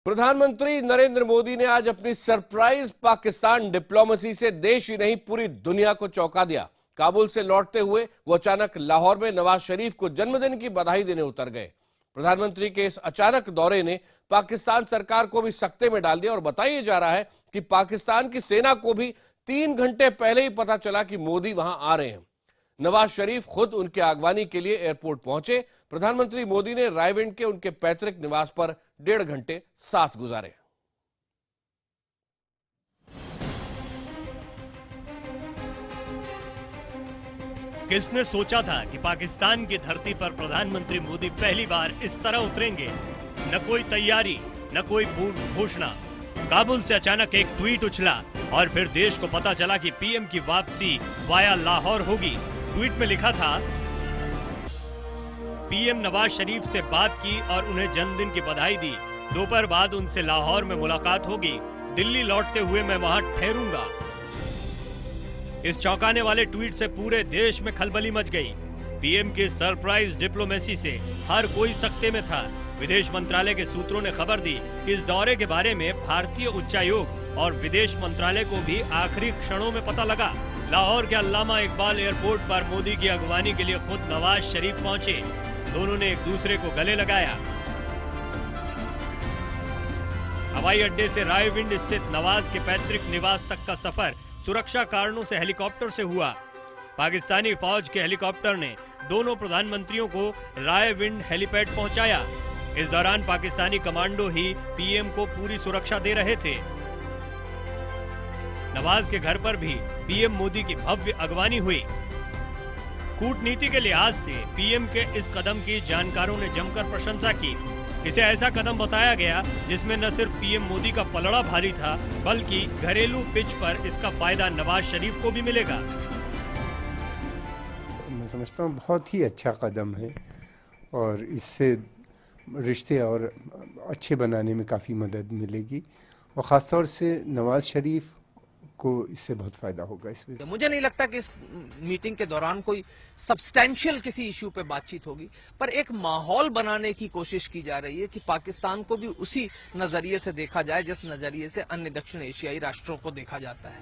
प्रधानमंत्री नरेंद्र मोदी ने आज अपनी सरप्राइज पाकिस्तान डिप्लोमेसी से देश ही नहीं पूरी दुनिया को चौंका दिया। काबुल से लौटते हुए वो अचानक लाहौर में नवाज शरीफ को जन्मदिन की बधाई देने उतर गए। प्रधानमंत्री के इस अचानक दौरे ने पाकिस्तान सरकार को भी सकते में डाल दिया और बताया जा रहा है कि पाकिस्तान की सेना को भी 3 घंटे पहले ही पता चला कि मोदी वहां आ रहे हैं। नवाज शरीफ खुद उनके आगवानी के लिए एयरपोर्ट पहुंचे। प्रधानमंत्री मोदी ने रायविंड के उनके पैतृक निवास पर 1.5 घंटे साथ गुजारे। किसने सोचा था कि पाकिस्तान की धरती पर प्रधानमंत्री मोदी पहली बार इस तरह उतरेंगे। न कोई तैयारी, न कोई पूर्व घोषणा। काबुल से अचानक एक ट्वीट उछला और फिर देश को पता चला कि पीएम की वापसी वाया लाहौर होगी। ट्वीट में लिखा था, पीएम नवाज शरीफ से बात की और उन्हें जन्मदिन की बधाई दी। दोपहर बाद उनसे लाहौर में मुलाकात होगी। दिल्ली लौटते हुए मैं वहां ठहरूंगा। इस चौंकाने वाले ट्वीट से पूरे देश में खलबली मच गई। पीएम की सरप्राइज डिप्लोमेसी से हर कोई सकते में था। विदेश मंत्रालय के सूत्रों ने खबर दी कि इस दौरे के बारे में भारतीय उच्चायोग और विदेश मंत्रालय को भी आखिरी क्षणों में पता लगा। लाहौर के अल्लामा इकबाल एयरपोर्ट पर मोदी की अगवानी के लिए खुद नवाज शरीफ पहुंचे। दोनों ने एक दूसरे को गले लगाया। हवाई अड्डे से रायविंड स्थित नवाज के पैतृक निवास तक का सफर सुरक्षा कारणों से हेलीकॉप्टर से हुआ। पाकिस्तानी फौज के हेलीकॉप्टर ने दोनों प्रधानमंत्रियों को रायविंड हेलीपैड पहुंचाया। इस दौरान पाकिस्तानी कमांडो ही पीएम को पूरी सुरक्षा दे रहे थे। नवाज के घर पर भी पीएम मोदी की भव्य अगवानी हुई। कूटनीति के लिहाज से पीएम के इस कदम की जानकारों ने जमकर प्रशंसा की। इसे ऐसा कदम बताया गया जिसमें न सिर्फ पीएम मोदी का पलड़ा भारी था, बल्कि घरेलू पिच पर इसका फायदा नवाज शरीफ को भी मिलेगा। मैं समझता हूँ बहुत ही अच्छा कदम है और इससे रिश्ते और अच्छे बनाने में काफ़ी मदद मिलेगी और ख़ासतौर से नवाज शरीफ को इससे बहुत फायदा होगा। इसमें मुझे नहीं लगता कि इस मीटिंग के दौरान कोई सब्सटेंशियल किसी इश्यू पे बातचीत होगी, पर एक माहौल बनाने की कोशिश की जा रही है कि पाकिस्तान को भी उसी नजरिए से देखा जाए जिस नजरिए से अन्य दक्षिण एशियाई राष्ट्रों को देखा जाता है।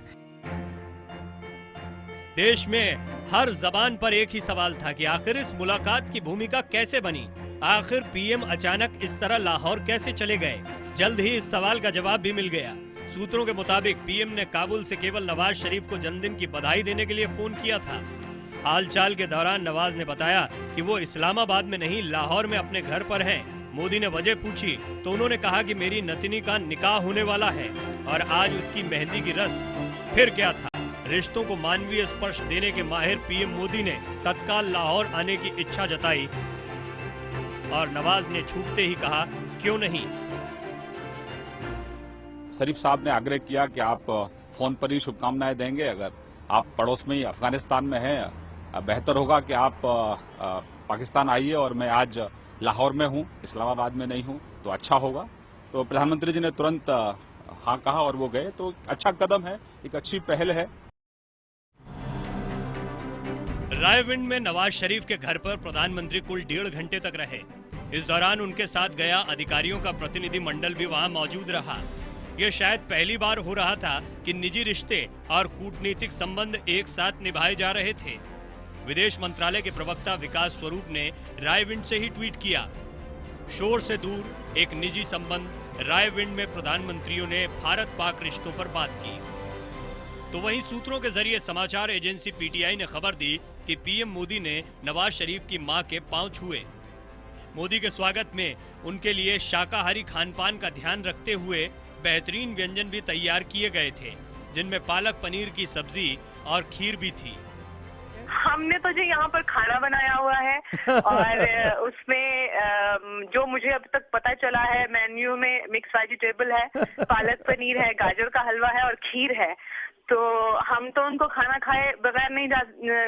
देश में हर जबान पर एक ही सवाल था कि आखिर इस मुलाकात की भूमिका कैसे बनी। आखिर पीएम अचानक इस तरह लाहौर कैसे चले गए। जल्द ही इस सवाल का जवाब भी मिल गया। सूत्रों के मुताबिक पीएम ने काबुल से केवल नवाज शरीफ को जन्मदिन की बधाई देने के लिए फोन किया था। हालचाल के दौरान नवाज ने बताया कि वो इस्लामाबाद में नहीं, लाहौर में अपने घर पर हैं। मोदी ने वजह पूछी तो उन्होंने कहा कि मेरी नतनी का निकाह होने वाला है और आज उसकी मेहंदी की रस्म। फिर क्या था, रिश्तों को मानवीय स्पर्श देने के माहिर पीएम मोदी ने तत्काल लाहौर आने की इच्छा जताई और नवाज ने छूटते ही कहा, क्यों नहीं। शरीफ साहब ने आग्रह किया कि आप फोन पर ही शुभकामनाएं देंगे। अगर आप पड़ोस में ही अफगानिस्तान में हैं, बेहतर होगा कि आप पाकिस्तान आइए और मैं आज लाहौर में हूं, इस्लामाबाद में नहीं हूं, तो अच्छा होगा। तो प्रधानमंत्री जी ने तुरंत हाँ कहा और वो गए। तो अच्छा कदम है, एक अच्छी पहल है। रायविंड में नवाज शरीफ के घर पर प्रधानमंत्री कुल 1.5 घंटे तक रहे। इस दौरान उनके साथ गया अधिकारियों का प्रतिनिधि मंडल भी वहां मौजूद रहा। यह शायद पहली बार हो रहा था कि निजी रिश्ते और कूटनीतिक संबंध एक साथ निभाए जा रहे थे। विदेश मंत्रालय के प्रवक्ता विकास स्वरूप ने रायविंड से ही ट्वीट किया, शोर से दूर एक निजी संबंध। रायविंड में प्रधानमंत्रियों ने भारत पाक रिश्तों पर बात की। तो वहीं सूत्रों के जरिए समाचार एजेंसी पीटीआई ने खबर दी कि पीएम मोदी ने नवाज शरीफ की मां के पांव छुए। मोदी के स्वागत में उनके लिए शाकाहारी खानपान का ध्यान रखते हुए बेहतरीन व्यंजन भी तैयार किए गए थे, जिनमें पालक पनीर की सब्जी और खीर भी थी। हमने तो जो यहाँ पर खाना बनाया हुआ है और उसमें जो मुझे अब तक पता चला है, मेन्यू में मिक्स वेजिटेबल है, पालक पनीर है, गाजर का हलवा है और खीर है। तो हम तो उनको खाना खाए बगैर नहीं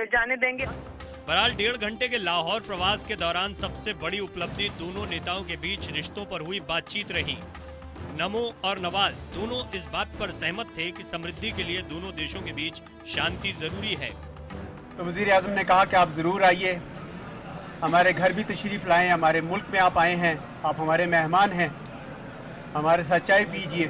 जाने देंगे। बहरहाल 1.5 घंटे के लाहौर प्रवास के दौरान सबसे बड़ी उपलब्धि दोनों नेताओं के बीच रिश्तों पर हुई बातचीत रही। नमो और नवाज दोनों इस बात पर सहमत थे कि समृद्धि के लिए दोनों देशों के बीच शांति जरूरी है। तो वजीर आजम ने कहा कि आप जरूर आइए, हमारे घर भी तशरीफ लाएं, हमारे मुल्क में आप आए हैं, आप हमारे मेहमान हैं हमारे साथ चाय पीजिए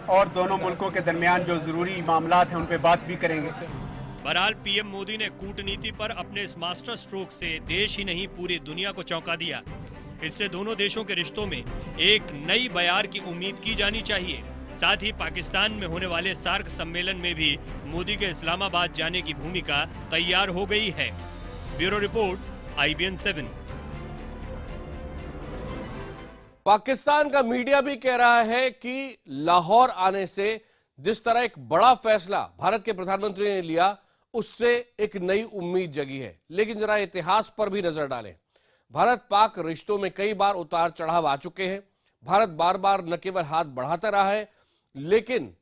और दोनों मुल्कों के दरमियान जो ज़रूरी मामलात हैं उन पे बात भी करेंगे। बहरहाल पीएम मोदी ने कूटनीति पर अपने इस मास्टर स्ट्रोक से देश ही नहीं पूरी दुनिया को चौंका दिया। इससे दोनों देशों के रिश्तों में एक नई बयार की उम्मीद की जानी चाहिए। साथ ही पाकिस्तान में होने वाले सार्क सम्मेलन में भी मोदी के इस्लामाबाद जाने की भूमिका तैयार हो गई है। Bureau report, IBN 7। पाकिस्तान का मीडिया भी कह रहा है कि लाहौर आने से जिस तरह एक बड़ा फैसला भारत के प्रधानमंत्री ने लिया, उससे एक नई उम्मीद जगी है। लेकिन जरा इतिहास पर भी नजर डालें। भारत पाक रिश्तों में कई बार उतार चढ़ाव आ चुके हैं। भारत बार बार न केवल हाथ बढ़ाता रहा है, लेकिन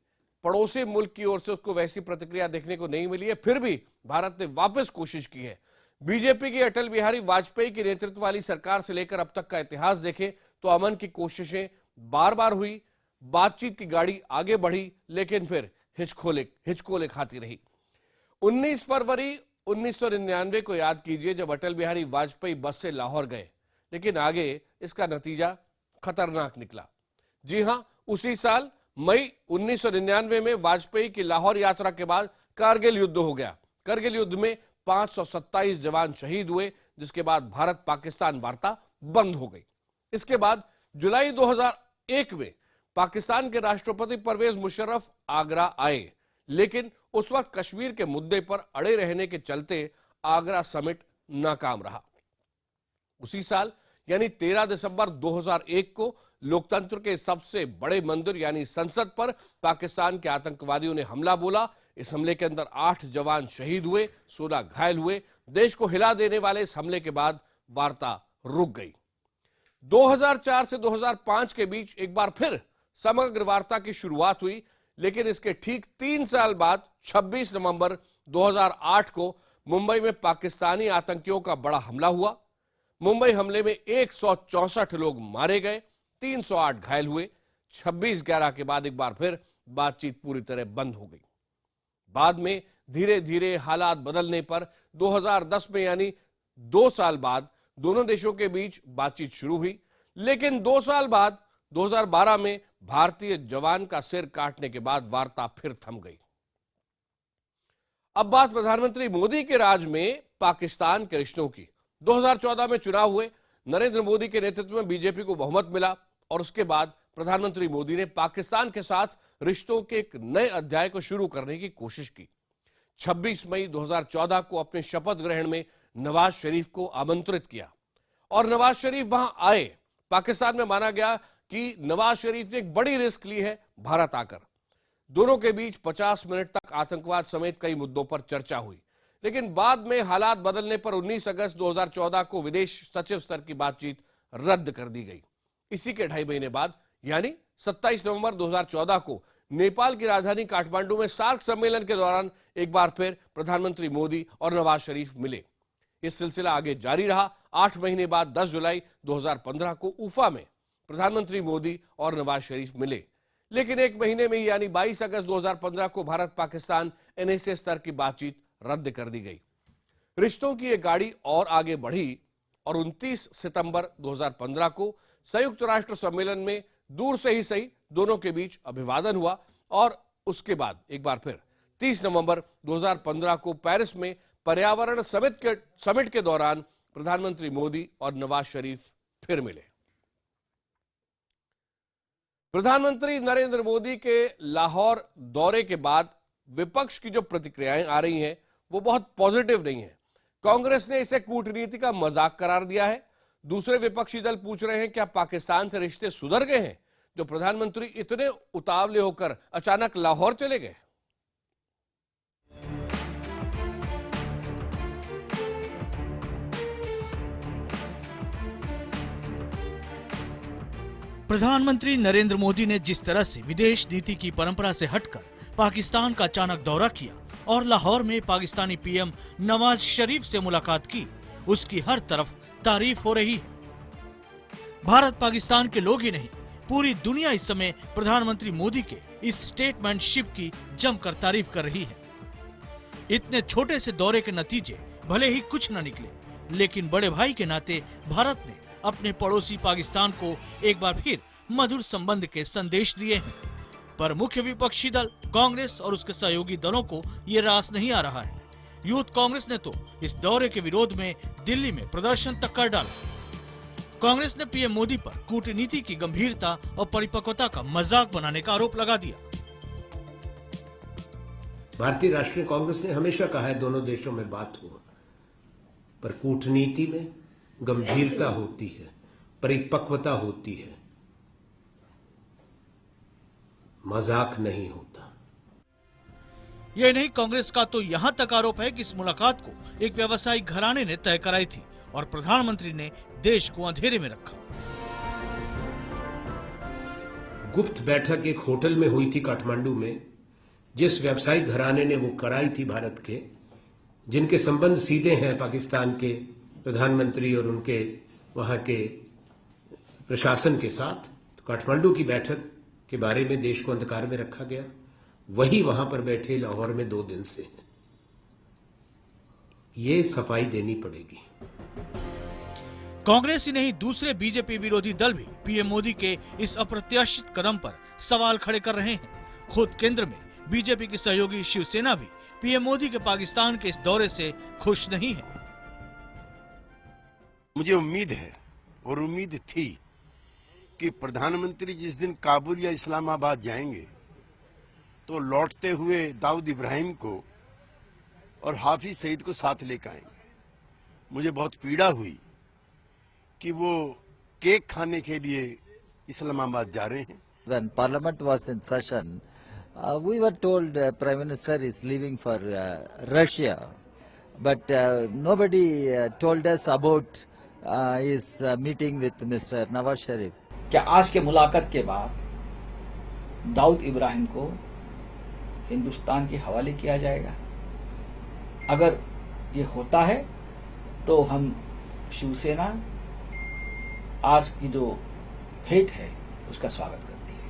पड़ोसी मुल्क की ओर से उसको वैसी प्रतिक्रिया देखने को नहीं मिली है। फिर भी भारत ने वापस कोशिश की है। बीजेपी की अटल बिहारी वाजपेयी की नेतृत्व वाली सरकार से लेकर अब तक का इतिहास देखें तो अमन की कोशिशें बार बार हुई, बातचीत की गाड़ी आगे बढ़ी, लेकिन फिर हिचकोले खाती रही। 19 फरवरी 1999 को याद कीजिए, जब अटल बिहारी वाजपेयी बस से लाहौर गए, लेकिन आगे इसका नतीजा खतरनाक निकला। जी हां, उसी साल मई 1999 में वाजपेयी की लाहौर यात्रा के बाद कारगिल युद्ध हो गया। कारगिल युद्ध में 527 जवान शहीद हुए, जिसके बाद भारत पाकिस्तान वार्ता बंद हो गई। इसके बाद जुलाई 2001 में पाकिस्तान के राष्ट्रपति परवेज मुशर्रफ आगरा आए, लेकिन उस वक्त कश्मीर के मुद्दे पर अड़े रहने के चलते आगरा समिट नाकाम रहा। उसी साल यानी 13 दिसंबर 2001 को लोकतंत्र के सबसे बड़े मंदिर यानी संसद पर पाकिस्तान के आतंकवादियों ने हमला बोला। इस हमले के अंदर 8 जवान शहीद हुए, 16 घायल हुए। देश को हिला देने वाले इस हमले के बाद वार्ता रुक गई। 2004 से 2005 के बीच एक बार फिर समग्र वार्ता की शुरुआत हुई, लेकिन इसके ठीक 3 साल बाद 26 नवंबर 2008 को मुंबई में पाकिस्तानी आतंकियों का बड़ा हमला हुआ। मुंबई हमले में 164 लोग मारे गए, 308 घायल हुए। 26/11 के बाद एक बार फिर बातचीत पूरी तरह बंद हो गई। बाद में धीरे धीरे हालात बदलने पर 2010 में यानी 2 साल बाद दोनों देशों के बीच बातचीत शुरू हुई, लेकिन 2 साल बाद 2012 में भारतीय जवान का सिर काटने के बाद वार्ता फिर थम गई। अब बात प्रधानमंत्री मोदी के राज में पाकिस्तान के रिश्तों की। 2014 में चुनाव हुए, नरेंद्र मोदी के नेतृत्व में बीजेपी को बहुमत मिला और उसके बाद प्रधानमंत्री मोदी ने पाकिस्तान के साथ रिश्तों के एक नए अध्याय को शुरू करने की कोशिश की। 26 मई 2014 को अपने शपथ ग्रहण में नवाज शरीफ को आमंत्रित किया और नवाज शरीफ वहां आए। पाकिस्तान में माना गया कि नवाज शरीफ ने एक बड़ी रिस्क ली है भारत आकर। दोनों के बीच 50 मिनट तक आतंकवाद समेत कई मुद्दों पर चर्चा हुई, लेकिन बाद में हालात बदलने पर 19 अगस्त 2014 को विदेश सचिव स्तर की बातचीत रद्द कर दी गई। इसी के 2.5 महीने बाद यानी 27 नवंबर 2014 को नेपाल की राजधानी काठमांडू में सार्क सम्मेलन के दौरान एक बार फिर प्रधानमंत्री मोदी और नवाज शरीफ मिले। यह सिलसिला आगे जारी रहा। 8 महीने बाद 10 जुलाई 2015 को उफा में प्रधानमंत्री मोदी और नवाज शरीफ मिले, लेकिन एक महीने में यानी 22 अगस्त 2015 को भारत पाकिस्तान NSA स्तर की बातचीत रद्द कर दी गई। रिश्तों की यह गाड़ी और आगे बढ़ी और 29 सितंबर 2015 को संयुक्त राष्ट्र सम्मेलन में दूर से ही सही दोनों के बीच अभिवादन हुआ और उसके बाद एक बार फिर 30 नवंबर 2015 को पेरिस में पर्यावरण समिट के दौरान प्रधानमंत्री मोदी और नवाज शरीफ फिर मिले। प्रधानमंत्री नरेंद्र मोदी के लाहौर दौरे के बाद विपक्ष की जो प्रतिक्रियाएं आ रही हैं वो बहुत पॉजिटिव नहीं है। कांग्रेस ने इसे कूटनीति का मजाक करार दिया है। दूसरे विपक्षी दल पूछ रहे हैं क्या पाकिस्तान से रिश्ते सुधर गए हैं जो प्रधानमंत्री इतने उतावले होकर अचानक लाहौर चले गए। प्रधानमंत्री नरेंद्र मोदी ने जिस तरह से विदेश नीति की परंपरा से हटकर पाकिस्तान का अचानक दौरा किया और लाहौर में पाकिस्तानी पीएम नवाज शरीफ से मुलाकात की, उसकी हर तरफ तारीफ हो रही है। भारत पाकिस्तान के लोग ही नहीं, पूरी दुनिया इस समय प्रधानमंत्री मोदी के इस स्टेटमेंटशिप की जमकर तारीफ कर रही है। इतने छोटे से दौरे के नतीजे भले ही कुछ न निकले, लेकिन बड़े भाई के नाते भारत ने अपने पड़ोसी पाकिस्तान को एक बार फिर मधुर संबंध के संदेश दिए हैं। पर मुख्य विपक्षी दल कांग्रेस और उसके सहयोगी दलों को ये रास नहीं आ रहा है। यूथ कांग्रेस ने तो इस दौरे के विरोध में दिल्ली में प्रदर्शन तक कर डाला। कांग्रेस ने पीएम मोदी पर कूटनीति की गंभीरता और परिपक्वता का मजाक बनाने का आरोप लगा दिया। भारतीय राष्ट्रीय कांग्रेस ने हमेशा कहा है दोनों देशों में बात हो, पर कूटनीति में गंभीरता होती है, परिपक्वता होती है, मजाक नहीं होता। यह नहीं, कांग्रेस का तो यहां तक आरोप है कि इस मुलाकात को एक व्यवसायिक घराने ने तय कराई थी और प्रधानमंत्री ने देश को अंधेरे में रखा। गुप्त बैठक एक होटल में हुई थी काठमांडू में, जिस व्यवसायिक घराने ने वो कराई थी भारत के, जिनके संबंध सीधे हैं पाकिस्तान के प्रधानमंत्री और उनके वहां के प्रशासन के साथ। तो काठमांडू की बैठक के बारे में देश को अंधकार में रखा गया। वही वहां पर बैठे लाहौर में 2 दिन से हैं। ये सफाई देनी पड़ेगी। कांग्रेस ही नहीं, दूसरे बीजेपी विरोधी दल भी पीएम मोदी के इस अप्रत्याशित कदम पर सवाल खड़े कर रहे हैं। खुद केंद्र में बीजेपी की सहयोगी शिवसेना भी पीएम मोदी के पाकिस्तान के इस दौरे से खुश नहीं है। मुझे उम्मीद है और उम्मीद थी कि प्रधानमंत्री जिस दिन काबुल या इस्लामाबाद जाएंगे तो लौटते हुए दाऊद इब्राहिम को और हाफिज सईद को साथ लेकर आएंगे। मुझे बहुत पीड़ा हुई कि वो केक खाने के लिए इस्लामाबाद जा रहे हैं। When Parliament was in session, we were told Prime Minister is leaving for Russia, but nobody told us about his meeting with Mr. Nawaz Sharif. क्या आज के मुलाकात के बाद दाऊद इब्राहिम को हिंदुस्तान के हवाले किया जाएगा? अगर ये होता है तो हम शिवसेना आज की जो भेंट है उसका स्वागत करती है।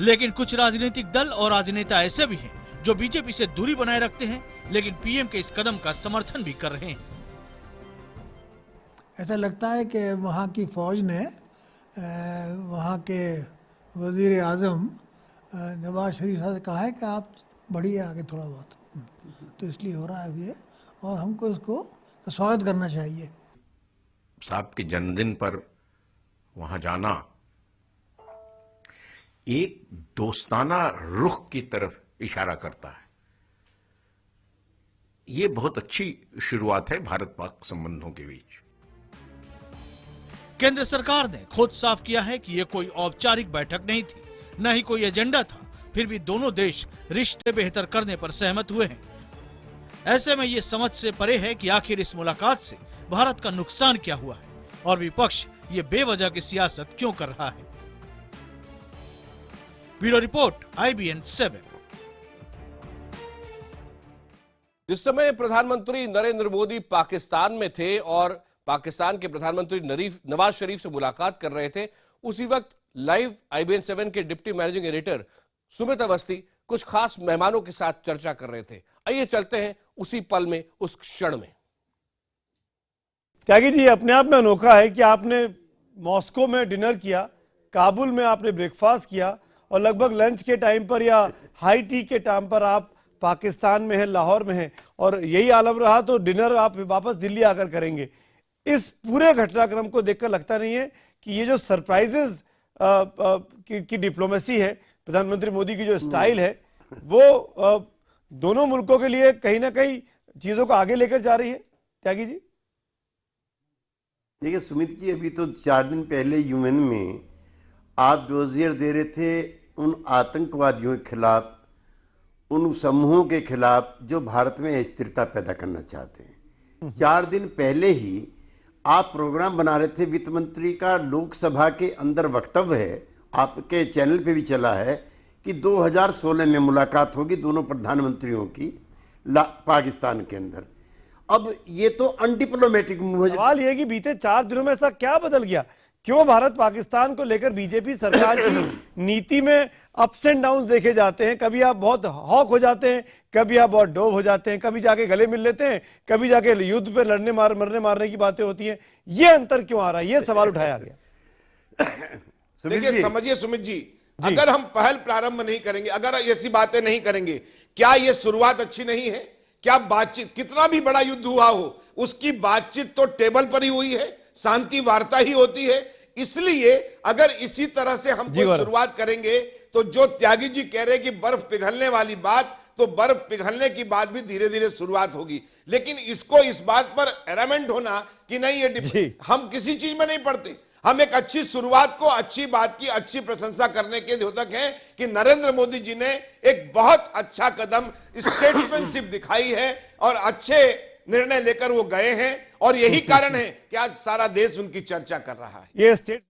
लेकिन कुछ राजनीतिक दल और राजनेता ऐसे भी हैं जो बीजेपी से दूरी बनाए रखते हैं, लेकिन पीएम के इस कदम का समर्थन भी कर रहे हैं। ऐसा लगता है कि वहाँ की फौज ने वहाँ के वजीर आज़म नवाज शरीफ साहब से कहा है कि आप बढ़िए आगे थोड़ा बहुत, तो इसलिए हो रहा है ये, और हमको इसको स्वागत करना चाहिए। साहब के जन्मदिन पर वहां जाना एक दोस्ताना रुख की तरफ इशारा करता है। ये बहुत अच्छी शुरुआत है भारत पाक संबंधों के बीच। केंद्र सरकार ने खुद साफ किया है कि यह कोई औपचारिक बैठक नहीं थी, न ही कोई एजेंडा था। फिर भी दोनों देश रिश्ते बेहतर करने पर सहमत हुए हैं। ऐसे में ये समझ से परे है कि आखिर इस मुलाकात से भारत का नुकसान क्या हुआ है और विपक्ष ये बेवजह की सियासत क्यों कर रहा है। Bureau report, IBN 7। जिस समय प्रधानमंत्री नरेंद्र मोदी पाकिस्तान में थे और पाकिस्तान के प्रधानमंत्री नवाज शरीफ से मुलाकात कर रहे थे, उसी वक्त लाइव IBN 7 के deputy managing editor Sumit Awasthi कुछ खास मेहमानों के साथ चर्चा कर रहे थे। आइए चलते हैं उसी पल में, उस क्षण में। त्यागी जी, अपने आप में अनोखा है कि आपने मॉस्को में डिनर किया, काबुल में आपने ब्रेकफास्ट किया और लगभग लंच के टाइम पर या हाई टी के टाइम पर आप पाकिस्तान में हैं, लाहौर में हैं, और यही आलम रहा तो डिनर आप वापस दिल्ली आकर करेंगे। इस पूरे घटनाक्रम को देखकर लगता नहीं है कि ये जो सरप्राइजेस की डिप्लोमेसी है, प्रधानमंत्री मोदी की जो स्टाइल है, वो दोनों मुल्कों के लिए कहीं ना कहीं चीजों को आगे लेकर जा रही है? त्यागी जी, देखिए सुमित जी, अभी तो 4 दिन पहले यूएन में आप डोजियर दे रहे थे उन आतंकवादियों के खिलाफ, उन समूहों के खिलाफ जो भारत में अस्थिरता पैदा करना चाहते हैं। 4 दिन पहले ही आप प्रोग्राम बना रहे थे, वित्त मंत्री का लोकसभा के अंदर वक्तव्य है, आपके चैनल पे भी चला है कि 2016 में मुलाकात होगी दोनों प्रधानमंत्रियों की पाकिस्तान के अंदर। अब ये तो अनडिप्लोमेटिक मूव है। सवाल ये कि बीते 4 दिनों में ऐसा क्या बदल गया? क्यों भारत पाकिस्तान को लेकर बीजेपी सरकार की नीति में अप्स एंड डाउन्स देखे जाते हैं? कभी आप बहुत हॉक हो जाते हैं, कभी आप बहुत डोव हो जाते हैं, कभी जाके गले मिल लेते हैं, कभी जाके युद्ध पे मरने मारने की बातें होती हैं। ये अंतर क्यों आ रहा है? ये सवाल उठाया गया। सुमित देखिए जी। समझिए सुमित जी, अगर हम पहल प्रारंभ नहीं करेंगे, अगर ऐसी बातें नहीं करेंगे, क्या ये शुरुआत अच्छी नहीं है? क्या बातचीत, कितना भी बड़ा युद्ध हुआ हो, उसकी बातचीत तो टेबल पर ही हुई है, शांति वार्ता ही होती है। इसलिए अगर इसी तरह से हम कोई शुरुआत करेंगे तो जो त्यागी जी कह रहे हैं कि बर्फ पिघलने वाली बात, तो बर्फ पिघलने की बात भी धीरे धीरे शुरुआत होगी। लेकिन इसको इस बात पर एरामेंट होना कि नहीं ये हम किसी चीज में नहीं पड़ते, हम एक अच्छी शुरुआत को, अच्छी बात की अच्छी प्रशंसा करने के द्योतक हैं कि नरेंद्र मोदी जी ने एक बहुत अच्छा कदम स्टेट्समैनशिप दिखाई है और अच्छे निर्णय लेकर वो गए हैं, और यही कारण है कि आज सारा देश उनकी चर्चा कर रहा है। ये स्टेट